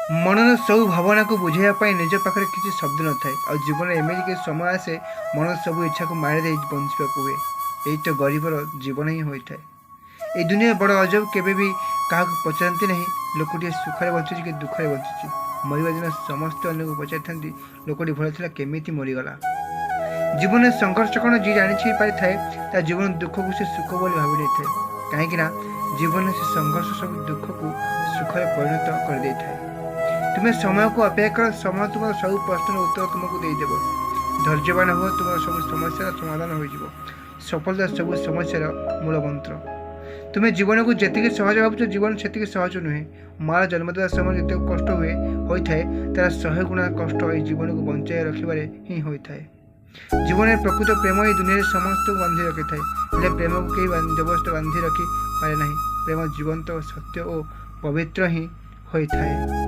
मनर सब भावना को बुझाइवाई निज पाखे किसी शब्द न थाए आ जीवन एमती समय आसे मन सब इच्छा को मारिदे बंचा हुए। यही तो गरीबर जीवन ही होता है। ये दुनिया बड़ अजब केवे भी क्या पचारती ना लोकटे सुखरे बचुची कि दुखरे बचुची। मरवा दिन समस्त अन्य को पचारि था लोकटी भल था केमी मरीगला। जीवन में संघर्ष कौन जी जानी पारि थाए जीवन दुख को से सुख बोली भावी नहीं थाए कहीं जीवन में से संघर्ष सब दुख को सुखरे परिणत कर दे थाए। तुम्हें समय को अपेक्षा कर समय तुम सब प्रश्न उत्तर तुमको देदेव। धैर्यवान हो तुम सब समस्या समाधान हो सफलता सब समस्या मूल मंत्र। तुम्हें जीवन को जी सहज भाव जीवन से सहज नुहे। मार जन्म देवा समय जिते कष्ट हुए होता है तार 100 गुणा कष्ट जीवन को बचाई रखिबारे ही होता है। जीवन में प्रकृत प्रेम ही दुनिया समस्त को बांधि रखी थाए प्रेम को कहीं जबरदस्त बांधि रखी पारे ना। प्रेम जीवंत सत्य और पवित्र ही होता है।